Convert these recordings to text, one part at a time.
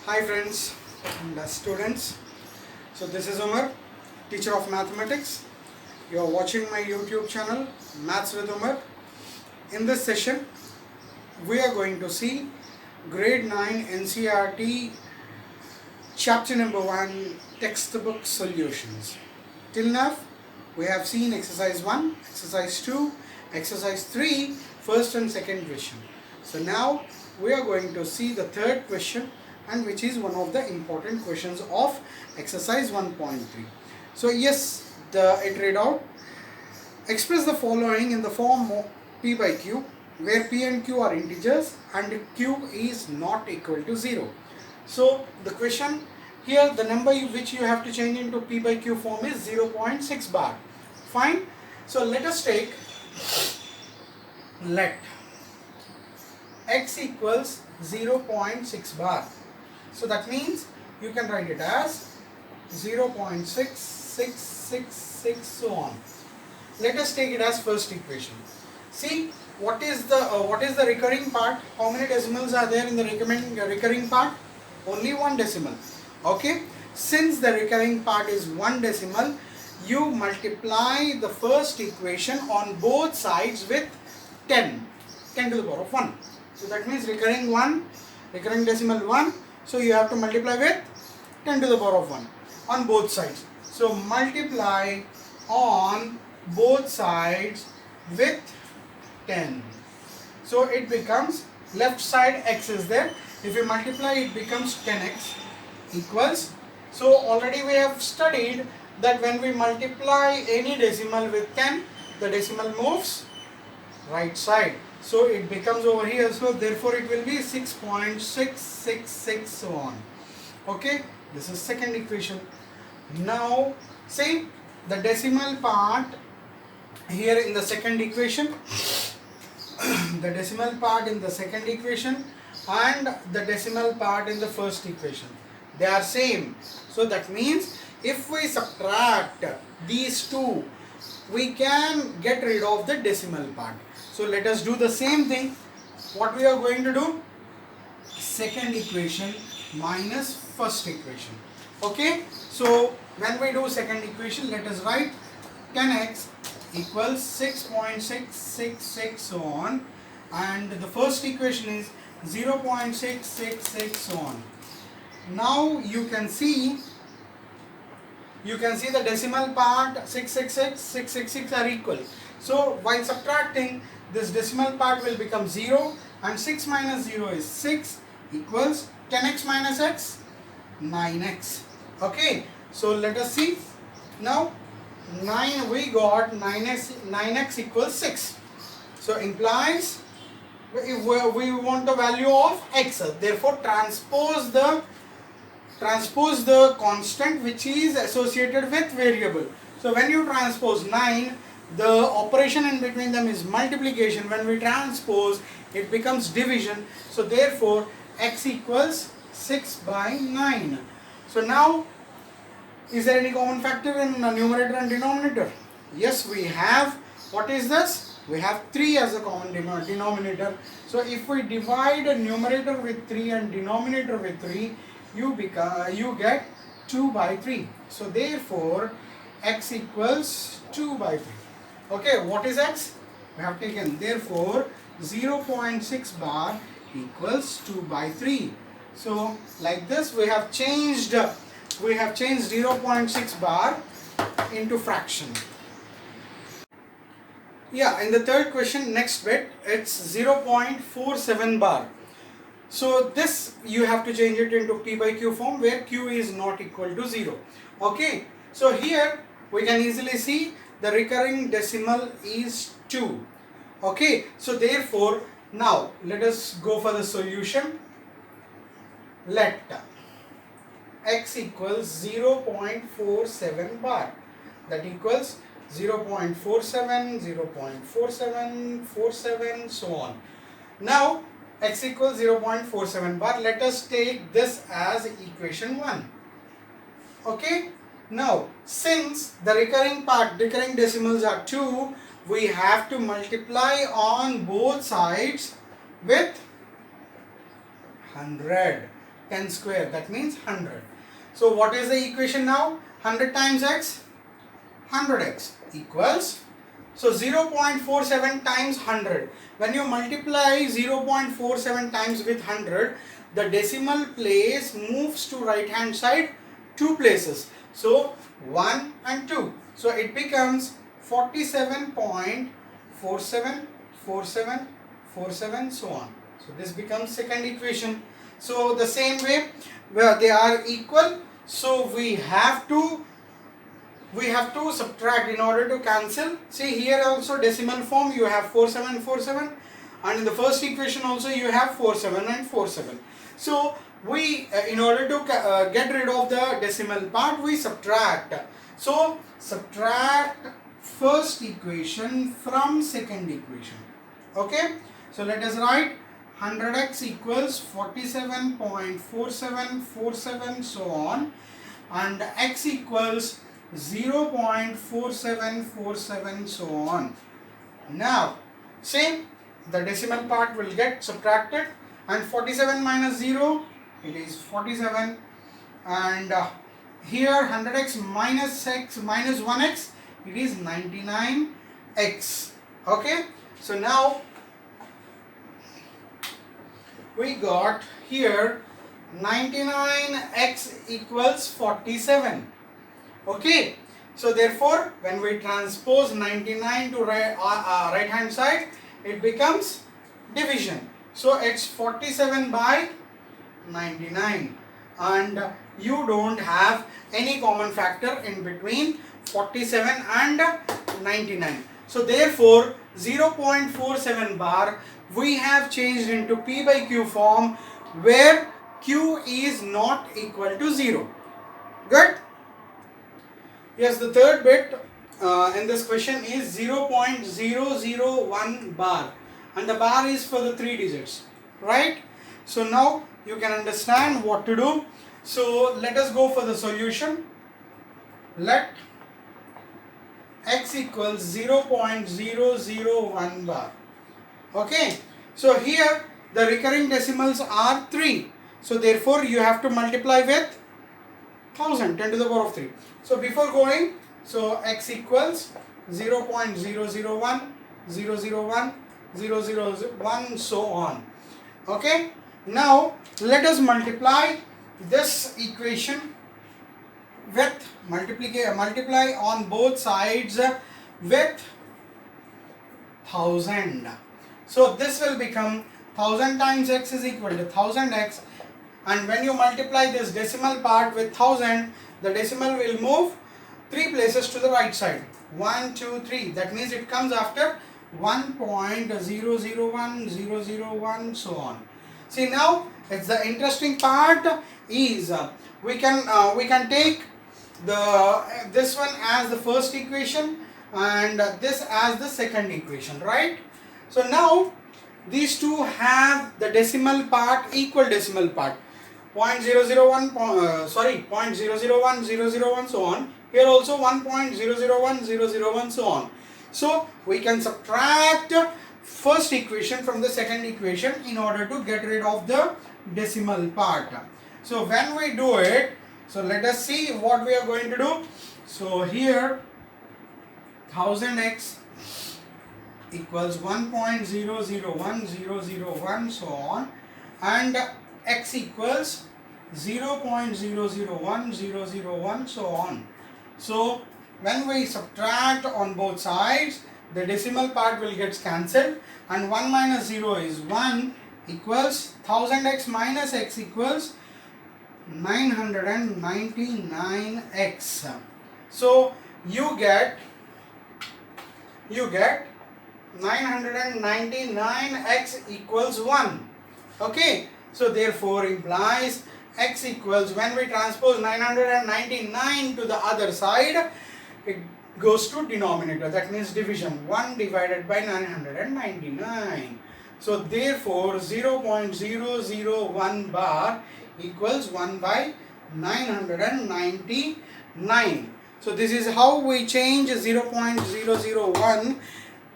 Hi friends and students. So this is Umar, teacher of mathematics. You are watching my YouTube channel Maths with Umar. In this session we are going to see grade 9 NCERT chapter number 1 textbook solutions. Till now we have seen exercise 1, exercise 2, exercise 3, first and second question. So now we are going to see the third question, and which is one of the important questions of exercise 1.3. So yes, it read out, express the following in the form of p by q, where p and q are integers and q is not equal to 0. So the question here, the number which you have to change into p by q form is 0.6 bar. Fine. So let us take, let x equals 0.6 bar. So that means you can write it as 0.6666 so on. Let us take it as first equation. See what is the recurring part? How many decimals are there in the recurring part? Only one decimal. Okay. Since the recurring part is one decimal, you multiply the first equation on both sides with 10 to the power of 1. So that means recurring decimal 1. So you have to multiply with 10 to the power of 1 on both sides. So multiply on both sides with 10. So it becomes, left side x is there. If you multiply, it becomes 10x equals. So already we have studied that when we multiply any decimal with 10, the decimal moves right side. So it becomes over here, so therefore it will be 6.666 so on. Okay, this is second equation. Now see the decimal part here in the second equation, the decimal part in the second equation and the decimal part in the first equation, they are same. So that means if we subtract these two, we can get rid of the decimal part. So let us do the same thing. What we are going to do? Second equation minus first equation. Okay. So when we do second equation, let us write 10x equals 6.666 so on, and the first equation is 0.666 so on. Now you can see the decimal part 666, 666 are equal. So while subtracting, this decimal part will become 0, and 6 minus 0 is 6 equals 10x minus x, 9x. Okay, so let us see. Now 9, we got 9x equals 6. So implies we want the value of x. Therefore transpose the constant which is associated with variable. So when you transpose 9, the operation in between them is multiplication. When we transpose, it becomes division. So therefore x equals 6 by 9. So now, is there any common factor in numerator and denominator? Yes, we have. What is this? We have 3 as a common denominator. So if we divide a numerator with 3 and denominator with 3, you get 2 by 3. So therefore x equals 2 by 3. Okay, what is x? We have taken, therefore 0.6 bar equals 2 by 3. So like this we have changed 0.6 bar into fraction. Yeah, in the third question, next bit, it's 0.47 bar. So this you have to change it into p by q form, where q is not equal to 0. Okay, so here we can easily see the recurring decimal is 2. Okay, so therefore now let us go for the solution. Let x equals 0.47 bar, that equals 0.47, 0.47, 47 so on. Now x equals 0.47 bar. Let us take this as equation 1. Okay. Now since the recurring decimals are 2, we have to multiply on both sides with 100. 10 square, that means 100. So what is the equation now? 100 times x, 100x equals, so 0.47 times 100. When you multiply 0.47 times with 100, the decimal place moves to right hand side 2 places. So 1 and 2. So it becomes 47.474747 so on. So this becomes second equation. So the same way, where they are equal, so we have to subtract in order to cancel. See, here also decimal form you have 4747, and in the first equation also you have 47 and 47. So we in order to get rid of the decimal part, we subtract. So subtract first equation from second equation. Okay, so let us write 100x equals 47.4747 so on, and x equals 0.4747 so on. Now same, the decimal part will get subtracted, and 47 minus 0, it is 47, and here 100x minus x minus 1x, it is 99x. Okay, so now we got here 99x equals 47. Okay, so therefore when we transpose 99 to right hand side, it becomes division. So it's 47 by 99, and you don't have any common factor in between 47 and 99. So therefore 0.47 bar we have changed into P by Q form, where Q is not equal to 0. Good? Yes, the third bit in this question is 0.001 bar, and the bar is for the 3 digits, right? So now you can understand what to do. So let us go for the solution. Let x equals 0.001 bar. Okay, so here the recurring decimals are 3. So therefore you have to multiply with 1000, 10 to the power of 3. So before going, so x equals 0.001, 001, 001 so on. Okay, now let us multiply this equation with multiply on both sides with 1000. So this will become 1000 times x is equal to 1000x, and when you multiply this decimal part with 1000, the decimal will move 3 places to the right side. 1, 2, 3. That means it comes after 1.001001 so on. See, now it's the interesting part is we can take this one as the first equation and this as the second equation, right? So now these two have the decimal part, equal decimal part, 0.001 so on. Here also 1.001001 so on. So we can subtract first equation from the second equation in order to get rid of the decimal part. So when we do it, so let us see what we are going to do. So here 1000x equals 1.001001 so on, and x equals 0.001001 so on. So when we subtract on both sides, the decimal part will get cancelled, and 1 minus 0 is 1 equals 1000x minus x equals 999x. So you get 999x equals 1. Okay, so therefore implies x equals, when we transpose 999 to the other side, it goes to denominator, that means division, 1 divided by 999. So therefore 0.001 bar equals 1 by 999. So this is how we change 0.001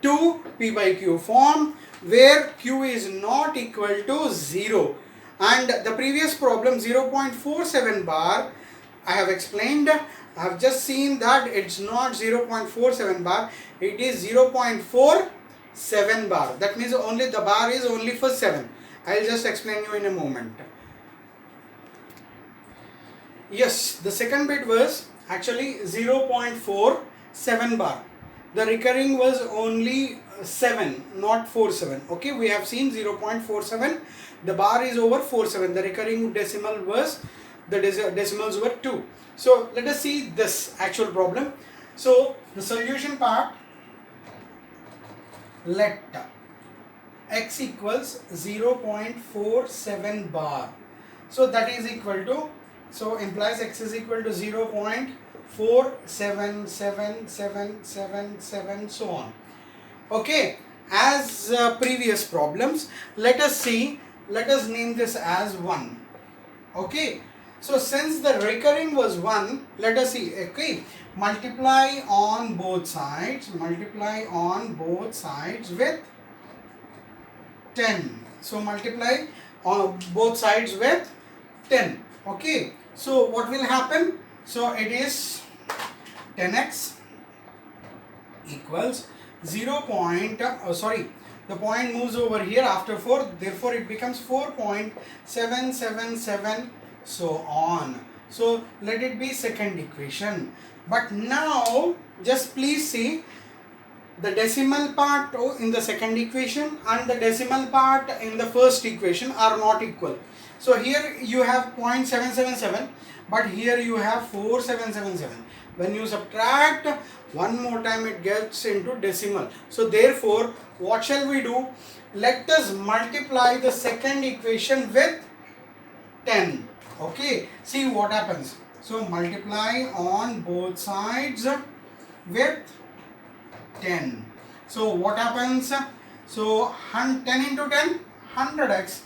to P by Q form, where Q is not equal to 0, And the previous problem 0.47 bar, I have explained. I have just seen that it's not 0.47 bar, it is 0.47 bar. That means only the bar is only for 7. I'll just explain you in a moment. Yes, the second bit was actually 0.47 bar. The recurring was only 7, not 47. Okay, we have seen 0.47. The bar is over 47. The recurring decimal was, the decimals were 2. So let us see this actual problem. So the solution part, let x equals 0.47 bar. So that is equal to, so implies x is equal to 0.477777 so on. Okay, as previous problems, let us see, let us name this as 1. Okay, so since the recurring was 1, let us see, okay, multiply on both sides with 10. So multiply on both sides with 10. Okay, so what will happen? So it is 10x equals 0. The point moves over here after 4, therefore it becomes 4.777 so on. So let it be second equation. But now just please see, the decimal part in the second equation and the decimal part in the first equation are not equal. So here you have 0.777, but here you have 4777. When you subtract one more time, it gets into decimal. So therefore, what shall we do? Let us multiply the second equation with 10. Okay, see what happens. So multiply on both sides with 10. So what happens? So 10 into 10, 100x.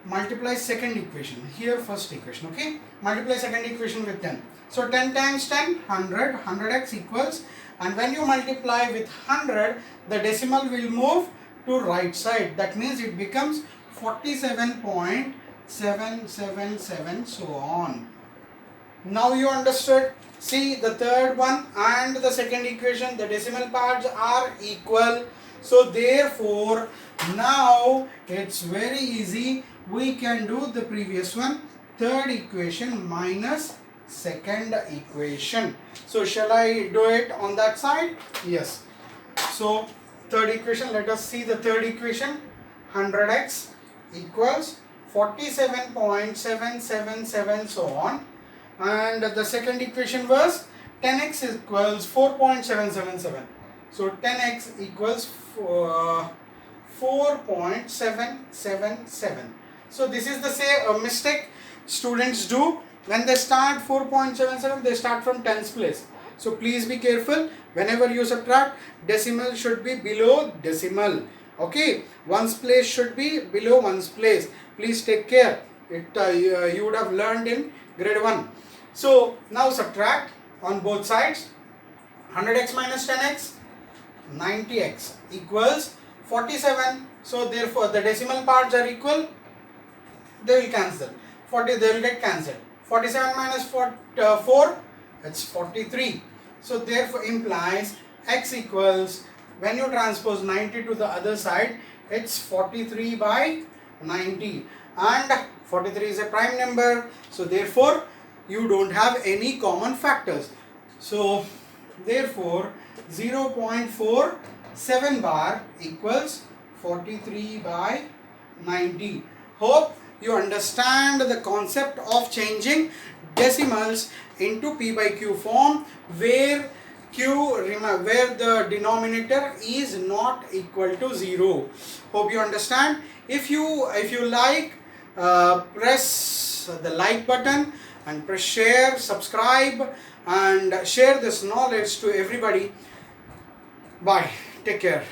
Multiply second equation, here first equation. Okay, multiply second equation with 10. So 10 times 10, 100, 100x equals, and when you multiply with 100, the decimal will move to right side. That means it becomes 47.777 so on. Now you understood. See, the third one and the second equation, the decimal parts are equal. So therefore, now it's very easy. We can do the previous one, third equation minus second equation. So shall I do it on that side? Yes. So third equation, let us see the third equation. 100x equals 47.777 so on. And the second equation was 10x equals 4.777. So 10x equals 4.777. So this is the mistake students do. When they start 4.77, they start from tens place. So please be careful. Whenever you subtract, decimal should be below decimal. Okay, ones place should be below ones place. Please take care. You would have learned in grade 1. So now subtract on both sides. 100x minus 10x, 90x equals 47. So therefore the decimal parts are equal. They will cancel. They will get cancelled. 47 minus 4, it's 43. So therefore implies x equals, when you transpose 90 to the other side, it's 43 by 90. And 43 is a prime number. So therefore you don't have any common factors. So therefore 0.47 bar equals 43 by 90. Hope you understand the concept of changing decimals into p by q form, where the denominator is not equal to 0. Hope you understand. If you like, press the like button and press share, subscribe, and share this knowledge to everybody. Bye. Take care.